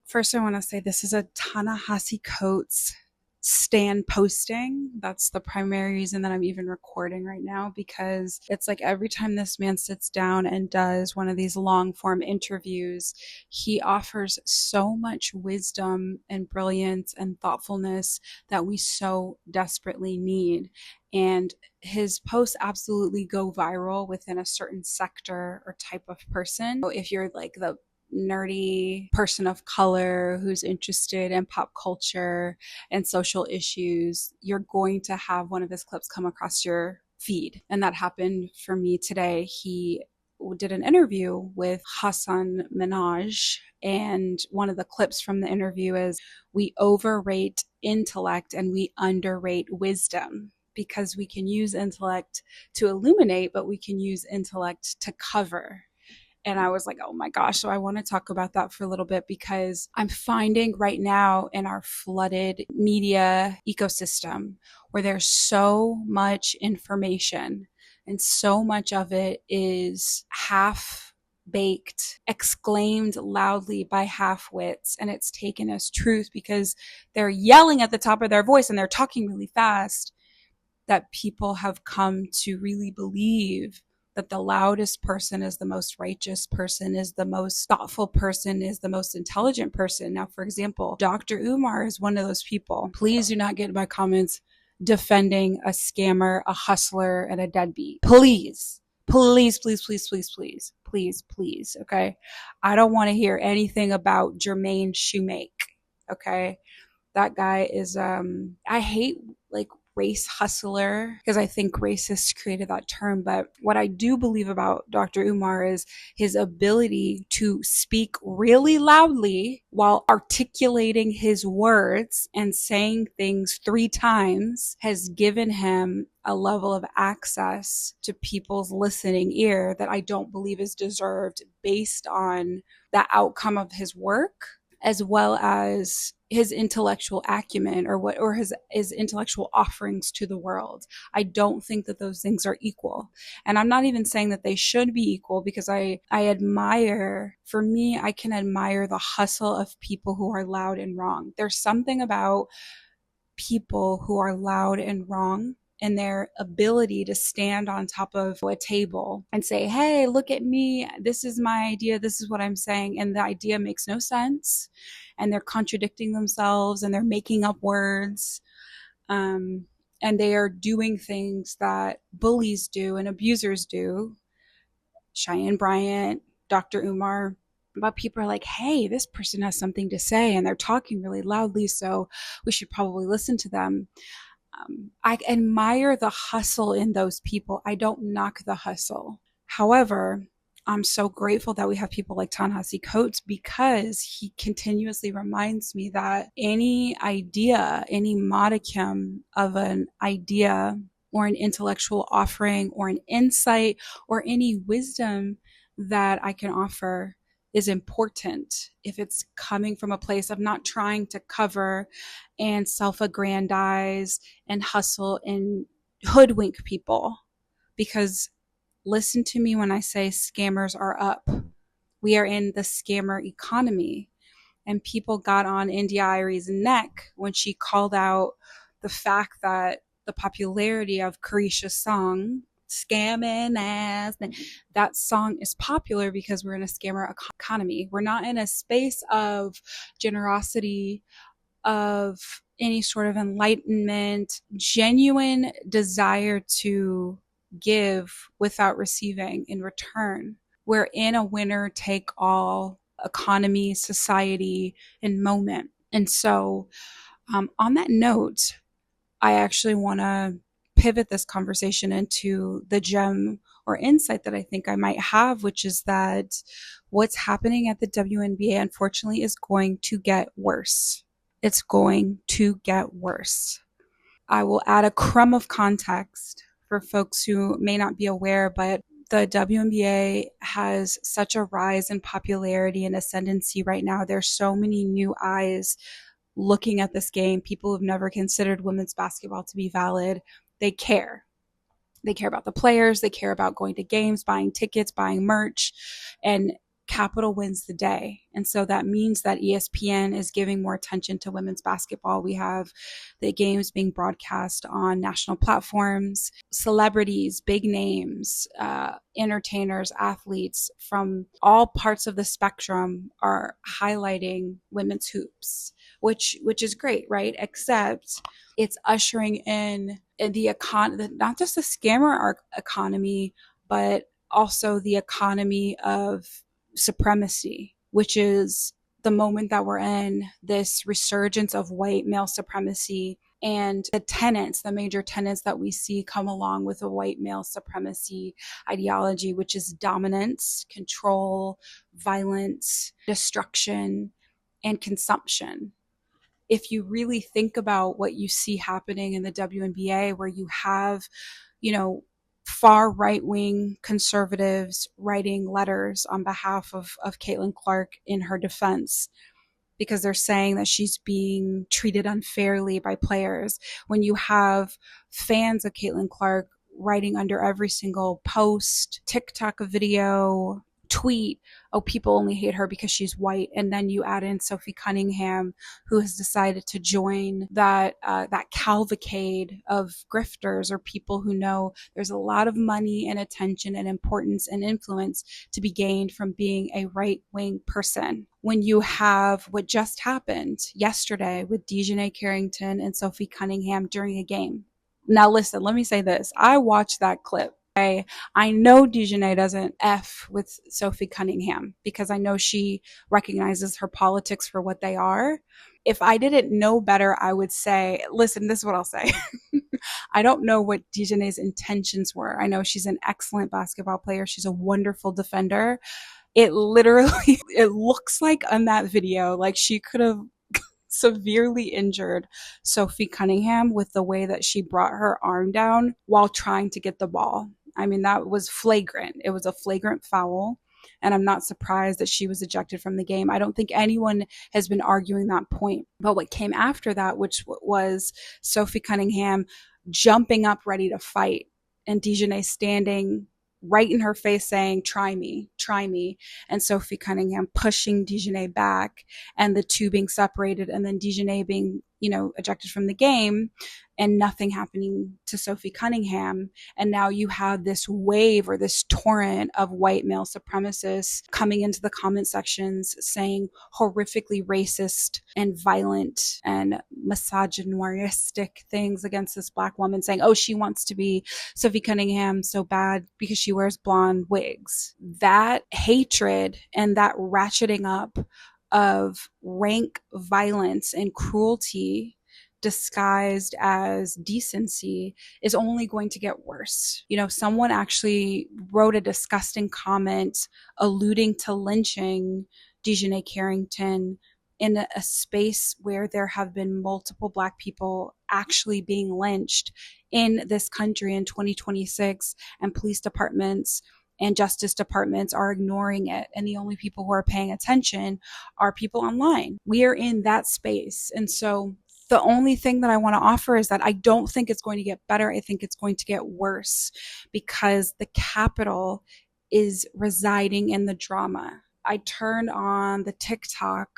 First, I want to say this is a Ta-Nehisi Coates stand posting. That's the primary reason that I'm even recording right now, because it's like every time this man sits down and does one of these long form interviews, he offers so much wisdom and brilliance and thoughtfulness that we so desperately need. And his posts absolutely go viral within a certain sector or type of person. So if you're like the nerdy person of color who's interested in pop culture and social issues, you're going to have one of his clips come across your feed. And that happened for me today. He did an interview with Hassan Minhaj, and one of the clips from the interview is, "We overrate intellect and we underrate wisdom." Because we can use intellect to illuminate, but we can use intellect to cover. And I was like, oh my gosh. So I want to talk about that for a little bit, because I'm finding right now in our flooded media ecosystem where there's so much information and so much of it is half baked, exclaimed loudly by half-wits, and it's taken as truth because they're yelling at the top of their voice and they're talking really fast, that people have come to really believe that the loudest person is the most righteous person, is the most thoughtful person, is the most intelligent person. Now, for example, Dr. Umar is one of those people. Please do not get in my comments defending a scammer, a hustler, and a deadbeat. Please, please, please, please, please, please, please, please, okay? I don't want to hear anything about Jermaine Shoemake, okay? That guy is, I hate like race hustler because I think racists created that term. But what I do believe about Dr. Umar is his ability to speak really loudly while articulating his words and saying things 3 times has given him a level of access to people's listening ear that I don't believe is deserved based on the outcome of his work, as well as his intellectual acumen or his intellectual offerings to the world. I don't think that those things are equal. And I'm not even saying that they should be equal, because I admire, for me, I can admire the hustle of people who are loud and wrong. There's something about people who are loud and wrong and their ability to stand on top of a table and say, hey, look at me. This is my idea. This is what I'm saying. And the idea makes no sense. And they're contradicting themselves and they're making up words. And they are doing things that bullies do and abusers do. Cheyenne Bryant, Dr. Umar. But people are like, hey, this person has something to say and they're talking really loudly, so we should probably listen to them. I admire the hustle in those people. I don't knock the hustle. However, I'm so grateful that we have people like Ta-Nehisi Coates, because he continuously reminds me that any idea, any modicum of an idea or an intellectual offering or an insight or any wisdom that I can offer is important if it's coming from a place of not trying to cover and self-aggrandize and hustle and hoodwink people. Because listen to me when I say scammers are up. We are in the scammer economy, and people got on India Arie's neck when she called out the fact that the popularity of Carisha's song, Scamming Ass, that song is popular because we're in a scammer economy. We're not in a space of generosity, of any sort of enlightenment, genuine desire to give without receiving in return. We're in a winner take all economy, society, and moment. And so on that note, I actually want to pivot this conversation into the gem or insight that I think I might have, which is that what's happening at the WNBA, unfortunately, is going to get worse. It's going to get worse. I will add a crumb of context for folks who may not be aware, but the WNBA has such a rise in popularity and ascendancy right now. There's so many new eyes looking at this game. People who've never considered women's basketball to be valid. They care. They care about the players. They care about going to games, buying tickets, buying merch, and capital wins the day. And so that means that ESPN is giving more attention to women's basketball. We have the games being broadcast on national platforms, celebrities, big names, entertainers, athletes from all parts of the spectrum are highlighting women's hoops, which is great, right? Except it's ushering in the not just the scammer economy, but also the economy of supremacy, which is the moment that we're in, this resurgence of white male supremacy and the major tenets that we see come along with a white male supremacy ideology, which is dominance, control, violence, destruction, and consumption. If you really think about what you see happening in the WNBA, where you have, far right-wing conservatives writing letters on behalf of Caitlin Clark in her defense because they're saying that she's being treated unfairly by players. When you have fans of Caitlin Clark writing under every single post, TikTok video, tweet, oh, people only hate her because she's white. And then you add in Sophie Cunningham, who has decided to join that cavalcade of grifters or people who know there's a lot of money and attention and importance and influence to be gained from being a right-wing person. When you have what just happened yesterday with Dejanay Carrington and Sophie Cunningham during a game. Now listen, let me say this. I watched that clip. I know Dejanay doesn't F with Sophie Cunningham because I know she recognizes her politics for what they are. If I didn't know better, I would say, listen, this is what I'll say. I don't know what Dejanay's intentions were. I know she's an excellent basketball player. She's a wonderful defender. It looks like on that video, like she could have severely injured Sophie Cunningham with the way that she brought her arm down while trying to get the ball. I mean, that was flagrant. It was a flagrant foul. And I'm not surprised that she was ejected from the game. I don't think anyone has been arguing that point. But what came after that, which was Sophie Cunningham jumping up ready to fight and Dejanay standing right in her face saying, try me, and Sophie Cunningham pushing Dejanay back and the two being separated and then Dejanay being, ejected from the game and nothing happening to Sophie Cunningham. And now you have this wave or this torrent of white male supremacists coming into the comment sections saying horrifically racist and violent and misogynistic things against this Black woman, saying, oh, she wants to be Sophie Cunningham so bad because she wears blonde wigs. That hatred and that ratcheting up of rank violence and cruelty disguised as decency is only going to get worse. Someone actually wrote a disgusting comment alluding to lynching Dejanay Carrington in a space where there have been multiple Black people actually being lynched in this country in 2026, and police departments and justice departments are ignoring it. And the only people who are paying attention are people online. We are in that space. And so the only thing that I want to offer is that I don't think it's going to get better. I think it's going to get worse because the capital is residing in the drama. I turned on the TikTok,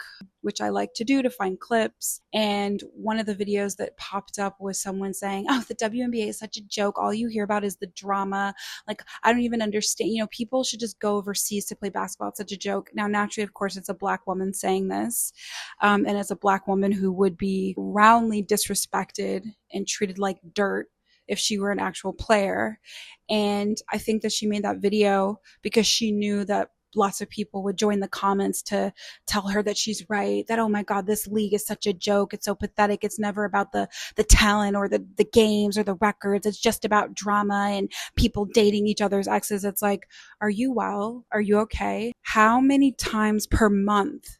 which I like to do to find clips. And one of the videos that popped up was someone saying, oh, the WNBA is such a joke. All you hear about is the drama. Like, I don't even understand. People should just go overseas to play basketball. It's such a joke. Now, naturally, of course, it's a Black woman saying this. And it's a Black woman who would be roundly disrespected and treated like dirt if she were an actual player. And I think that she made that video because she knew that lots of people would join the comments to tell her that she's right, that, oh my God, this league is such a joke. It's so pathetic. It's never about the talent or the games or the records. It's just about drama and people dating each other's exes. It's like, are you well? Are you okay? How many times per month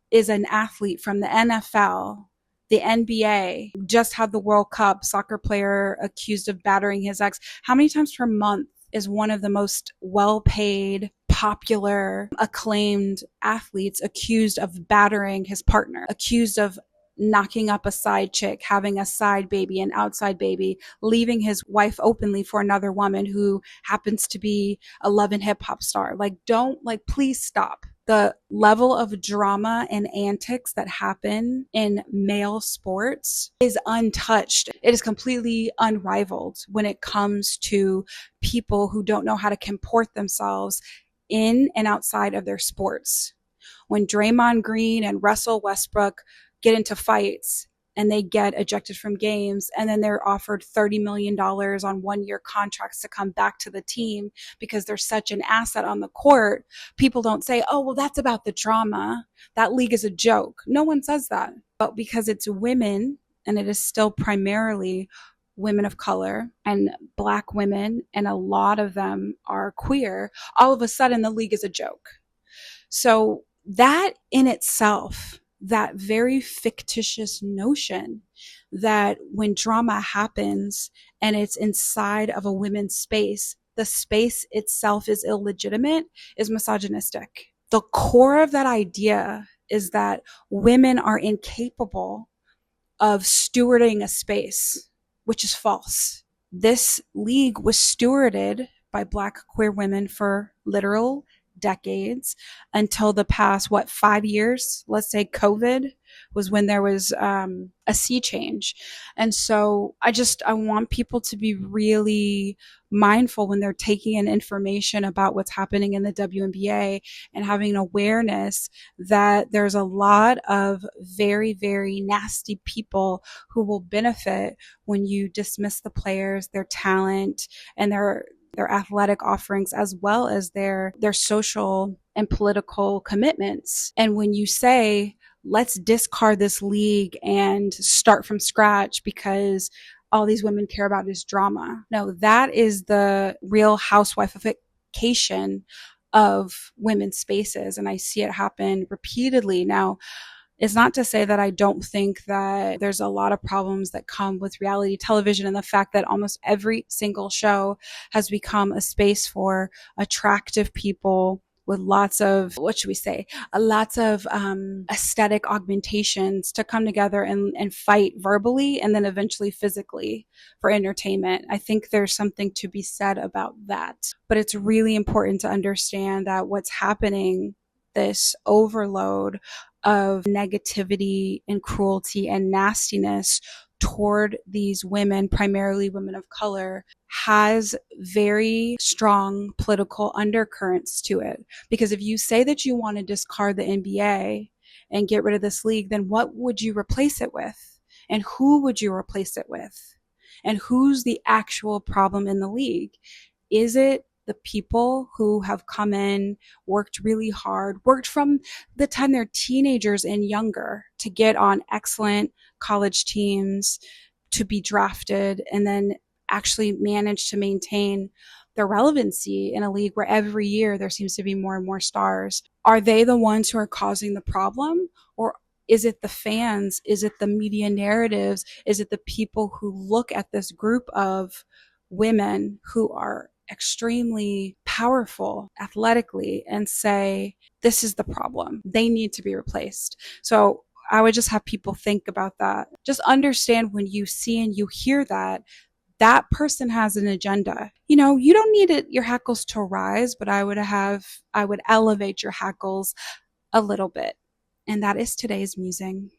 is an athlete from the NFL, the NBA, just had the World Cup, soccer player accused of battering his ex? How many times per month is one of the most well-paid, popular, acclaimed athletes accused of battering his partner, accused of knocking up a side chick, having a side baby, an outside baby, leaving his wife openly for another woman who happens to be a love and hip hop star. Like, don't, like, please stop. The level of drama and antics that happen in male sports is untouched. It is completely unrivaled when it comes to people who don't know how to comport themselves in and outside of their sports. When Draymond Green and Russell Westbrook get into fights and they get ejected from games, and then they're offered $30 million on 1-year contracts to come back to the team because they're such an asset on the court, people don't say, oh, well, that's about the drama. That league is a joke. No one says that. But because it's women, and it is still primarily women of color and Black women, and a lot of them are queer, all of a sudden the league is a joke. So that in itself, that very fictitious notion that when drama happens and it's inside of a women's space, the space itself is illegitimate, is misogynistic. The core of that idea is that women are incapable of stewarding a space, which is false. This league was stewarded by Black queer women for literal decades until the past, 5 years? Let's say COVID was when there was a sea change. And so I want people to be really mindful when they're taking in information about what's happening in the WNBA and having an awareness that there's a lot of very, very nasty people who will benefit when you dismiss the players, their talent, and their athletic offerings, as well as their social and political commitments. And when you say, let's discard this league and start from scratch because all these women care about is drama. No, that is the real housewifeification of women's spaces. And I see it happen repeatedly. Now, it's not to say that I don't think that there's a lot of problems that come with reality television, and the fact that almost every single show has become a space for attractive people with lots of, lots of aesthetic augmentations to come together and fight verbally and then eventually physically for entertainment. I think there's something to be said about that. But it's really important to understand that what's happening, this overload of negativity and cruelty and nastiness toward these women, primarily women of color, has very strong political undercurrents to it. Because if you say that you want to discard the NBA and get rid of this league, then what would you replace it with? And who would you replace it with? And who's the actual problem in the league? Is it the people who have come in, worked really hard, worked from the time they're teenagers and younger to get on excellent college teams, to be drafted, and then actually manage to maintain their relevancy in a league where every year there seems to be more and more stars? Are they the ones who are causing the problem? Or is it the fans? Is it the media narratives? Is it the people who look at this group of women who are extremely powerful athletically and say, this is the problem, they need to be replaced? So I would just have people think about that. Just understand, when you see and you hear that person has an agenda. You don't need your hackles to rise, but I would elevate your hackles a little bit. And that is today's musing.